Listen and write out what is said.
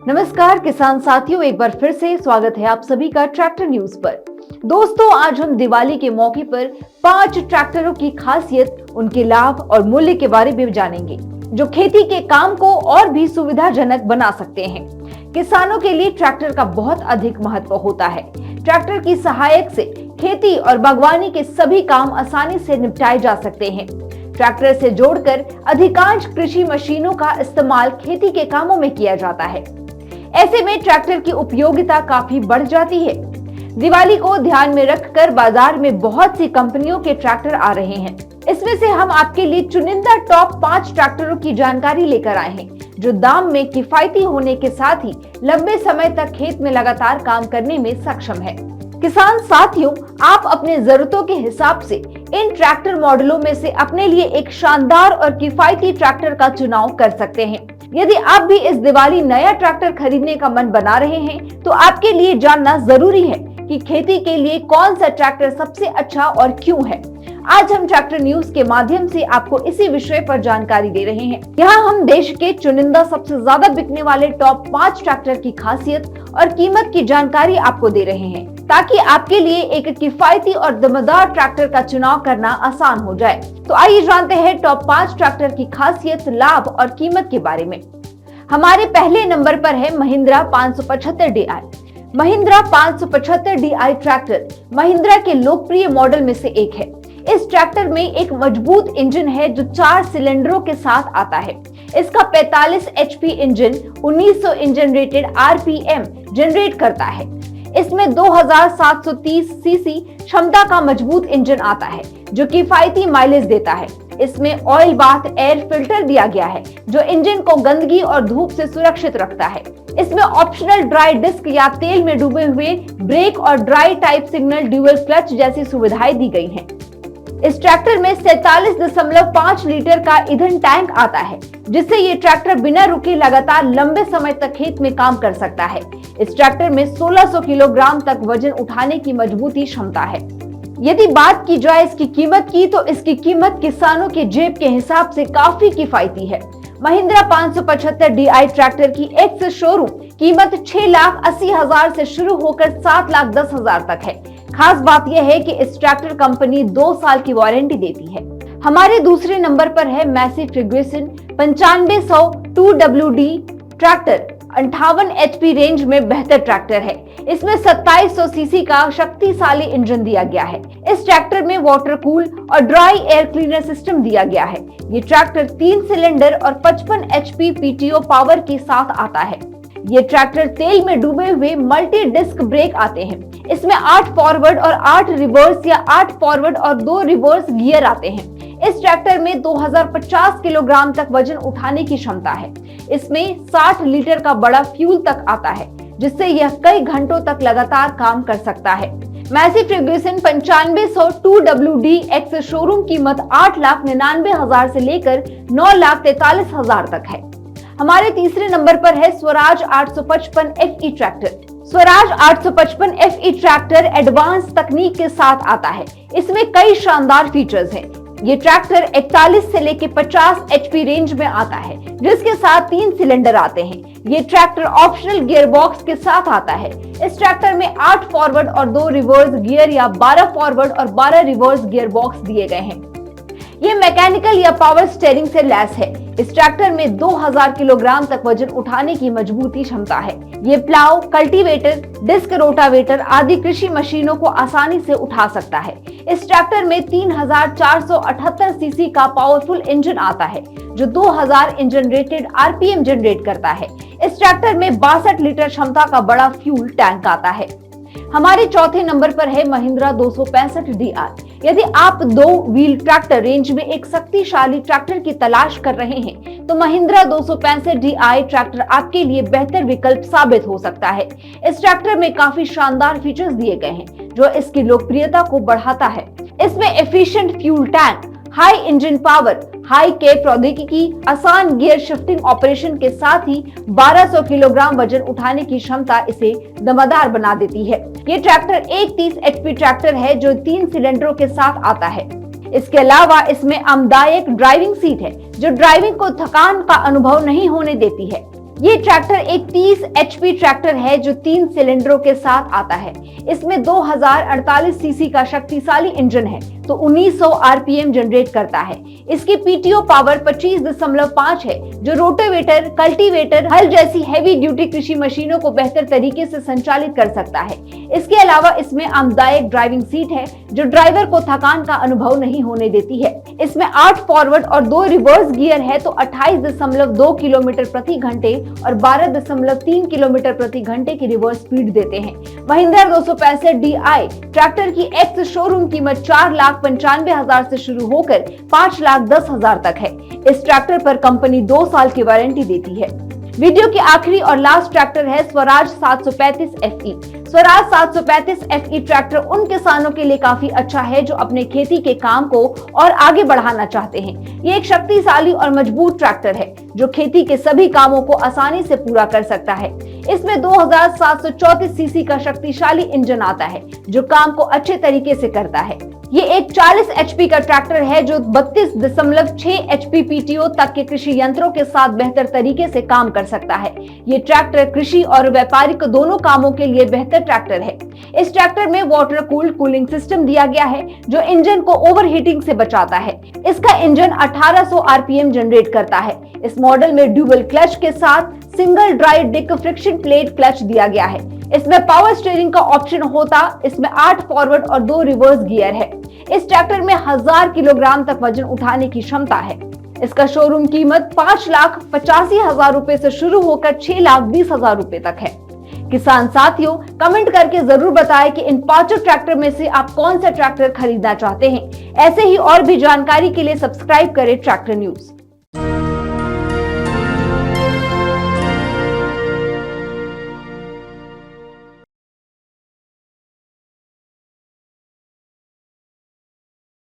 नमस्कार किसान साथियों, एक बार फिर से स्वागत है आप सभी का ट्रैक्टर न्यूज पर। दोस्तों, आज हम दिवाली के मौके पर 5 ट्रैक्टरों की खासियत, उनके लाभ और मूल्य के बारे में जानेंगे, जो खेती के काम को और भी सुविधाजनक बना सकते हैं। किसानों के लिए ट्रैक्टर का बहुत अधिक महत्व होता है। ट्रैक्टर की सहायक से खेती और बागवानी के सभी काम आसानी से निपटाए जा सकते हैं। ट्रैक्टर से जोड़कर अधिकांश कृषि मशीनों का इस्तेमाल खेती के कामों में किया जाता है। ऐसे में ट्रैक्टर की उपयोगिता काफी बढ़ जाती है। दिवाली को ध्यान में रखकर बाजार में बहुत सी कंपनियों के ट्रैक्टर आ रहे हैं। इसमें से हम आपके लिए चुनिंदा टॉप 5 ट्रैक्टरों की जानकारी लेकर आए हैं, जो दाम में किफायती होने के साथ ही लंबे समय तक खेत में लगातार काम करने में सक्षम है। किसान साथियों, आप अपने जरूरतों के हिसाब से इन ट्रैक्टर मॉडलों में से अपने लिए एक शानदार और किफायती ट्रैक्टर का चुनाव कर सकते हैं। यदि आप भी इस दिवाली नया ट्रैक्टर खरीदने का मन बना रहे हैं, तो आपके लिए जानना जरूरी है कि खेती के लिए कौन सा ट्रैक्टर सबसे अच्छा और क्यों है। आज हम ट्रैक्टर न्यूज के माध्यम से आपको इसी विषय पर जानकारी दे रहे हैं। यहाँ हम देश के चुनिंदा सबसे ज्यादा बिकने वाले टॉप 5 ट्रैक्टर की खासियत और कीमत की जानकारी आपको दे रहे हैं, ताकि आपके लिए एक किफायती और दमदार ट्रैक्टर का चुनाव करना आसान हो जाए। तो आइए जानते हैं टॉप 5 ट्रैक्टर की खासियत, लाभ और कीमत के बारे में। हमारे पहले नंबर पर है Mahindra 575 DI। Mahindra 575 DI tractor Mahindra के लोकप्रिय मॉडल में से एक है। इस ट्रैक्टर में एक मजबूत इंजन है जो 4 सिलेंडरों के साथ आता है। इसका 45 HP engine 1900 engine rated RPM generate करता है। इसमें 2730 सीसी क्षमता का मजबूत इंजन आता है, जो किफायती माइलेज देता है। इसमें ऑयल बाथ एयर फिल्टर दिया गया है, जो इंजन को गंदगी और धूप से सुरक्षित रखता है। इसमें ऑप्शनल ड्राई डिस्क या तेल में डूबे हुए ब्रेक और dry type signal dual clutch जैसी सुविधाएं दी गई हैं। इस ट्रैक्टर में 47.5 लीटर का ईंधन टैंक आता है, जिससे ये ट्रैक्टर बिना रुके लगातार लंबे समय तक खेत में काम कर सकता है। इस ट्रैक्टर में 1600 किलोग्राम तक वजन उठाने की मजबूती क्षमता है। यदि बात की जाए इसकी कीमत की, तो इसकी कीमत किसानों के जेब के हिसाब से काफी किफायती है। महिंद्रा 575 DI ट्रैक्टर की एक्स शोरूम कीमत 6,80,000 से शुरू होकर 7,10,000 तक है। खास बात यह है कि इस ट्रैक्टर कंपनी 2 साल की वारंटी देती है। हमारे दूसरे नंबर पर है Massey Ferguson 9500 2WD tractor. 58 HP range में बेहतर ट्रैक्टर है। इसमें 2700 सीसी का शक्तिशाली इंजन दिया गया है। इस ट्रैक्टर में वाटर कूल और ड्राई एयर क्लीनर सिस्टम दिया गया है। ये ट्रैक्टर 3 सिलेंडर और 55 HP PTO पावर के साथ आता है। ये ट्रैक्टर तेल में डूबे हुए मल्टी डिस्क ब्रेक आते हैं। इसमें 8 फॉरवर्ड और 8 रिवर्स या 8 फॉरवर्ड और 2 रिवर्स गियर आते हैं। इस ट्रैक्टर में 2050 किलोग्राम तक वजन उठाने की क्षमता है। इसमें 60 लीटर का बड़ा फ्यूल तक आता है, जिससे यह कई घंटों तक लगातार काम कर सकता है। Massey Ferguson 9500 2WD ex showroom कीमत 8,99,000 से लेकर 9,43,000 तक है। हमारे तीसरे नंबर पर है Swaraj 855 FE tractor. Swaraj 855 FE tractor advance तकनीक के साथ आता है। इसमें कई शानदार फीचर्स हैं। ये ट्रैक्टर 41 से लेकर 50 HP रेंज में आता है, जिसके साथ 3 सिलेंडर आते हैं। ये ट्रैक्टर ऑप्शनल गियर बॉक्स के साथ आता है। इस ट्रैक्टर में 8 फॉरवर्ड और 2 रिवर्स गियर या 12 फॉरवर्ड और 12 रिवर्स गियर बॉक्स दिए गए हैं। ये मैकेनिकल या पावर स्टीयरिंग से लैस है। इस ट्रैक्टर में 2000 किलोग्राम तक वजन उठाने की मजबूती क्षमता है। ये प्लाव, कल्टीवेटर, डिस्क रोटावेटर आदि कृषि मशीनों को आसानी से उठा सकता है। इस ट्रैक्टर में 3478 सीसी का पावरफुल इंजन आता है, जो 2000 इंजन रेटेड RPM जनरेट करता है। इस ट्रैक्टर में 62 लीटर क्षमता का बड़ा फ्यूल टैंक आता है। हमारे चौथे नंबर पर है महिंद्रा 265 DI। यदि आप 2 व्हील ट्रैक्टर रेंज में एक शक्तिशाली ट्रैक्टर की तलाश कर रहे हैं, तो महिंद्रा 265 DI ट्रैक्टर आपके लिए बेहतर विकल्प साबित हो सकता है। इस ट्रैक्टर में काफी शानदार फीचर्स दिए गए हैं, जो इसकी लोकप्रियता को बढ़ाता है। इसमें efficient fuel tank, high engine power, high के प्रौद्योगिकी, आसान गियर शिफ्टिंग ऑपरेशन के साथ ही 1200 किलोग्राम वजन उठाने की क्षमता इसे दमदार बना देती है। ये ट्रैक्टर एक 30 HP ट्रैक्टर है, जो 3 सिलेंडरों के साथ आता है। इसके अलावा इसमें आरामदायक ड्राइविंग सीट है, जो ड्राइविंग को थकान का अनुभव नहीं होने देती है। ये ट्रैक्टर एक 30 HP ट्रैक्टर है जो 3 सिलेंडरों के साथ आता है। इसमें 2048 सीसी का शक्तिशाली इंजन है तो 1900 RPM जनरेट करता है। इसकी PTO पावर 25.5 है जो रोटावेटर, कल्टीवेटर, हल जैसी हैवी ड्यूटी कृषि मशीनों को बेहतर तरीके से संचालित कर सकता है। इसके अलावा इसमें आरामदायक ड्राइविंग सीट है जो ड्राइवर को थकान का अनुभव नहीं होने देती है। इसमें 8 फॉरवर्ड और 2 रिवर्स गियर है तो 28.2 किलोमीटर प्रति घंटे और 12.3 किलोमीटर प्रति घंटे की रिवर्स स्पीड देते हैं। महिंद्रा 265 DI ट्रैक्टर की एक्स शोरूम कीमत 4,95,000 से शुरू होकर 5,10,000 तक है। इस ट्रैक्टर पर कंपनी 2 साल की वारंटी देती है। वीडियो की आखिरी और लास्ट ट्रैक्टर है Swaraj 735 FE। Swaraj 735 FE tractor उन किसानों के लिए काफी अच्छा है जो अपने खेती के काम को और आगे बढ़ाना चाहते हैं। ये एक शक्तिशाली और मजबूत ट्रैक्टर है जो खेती के सभी कामों को आसानी से पूरा कर सकता है। इसमें 2734 सीसी का शक्तिशाली इंजन आता है जो काम को अच्छे तरीके से करता है। ये एक 40 HP का ट्रैक्टर है जो 32.6 HP PTO तक के कृषि यंत्रों के साथ बेहतर तरीके से काम कर सकता है। ये ट्रैक्टर कृषि और व्यापारिक दोनों कामों के लिए बेहतर ट्रैक्टर है। इस ट्रैक्टर में वाटर कूल्ड कूलिंग सिस्टम दिया गया है जो इंजन को ओवरहीटिंग से बचाता है। इसका इंजन 1800 RPM जनरेट करता है। इस मॉडल में ड्यूबल क्लच के साथ single dry Dick friction plate clutch दिया गया है। इसमें पावर स्टीयरिंग का ऑप्शन होता। इसमें 8 फॉरवर्ड और 2 रिवर्स गियर है। इस ट्रैक्टर में 1000 किलोग्राम तक वजन उठाने की क्षमता है। इसका शोरूम कीमत 5,85,000 रुपए से शुरू होकर 6,20,000 रुपए तक है। किसान साथियों, कमेंट करके जरूर बताएं कि इन 5 ट्रैक्टर में से आप कौन सा ट्रैक्टर खरीदना चाहते हैं। ऐसे ही और भी जानकारी के लिए सब्सक्राइब करें ट्रैक्टर न्यूज।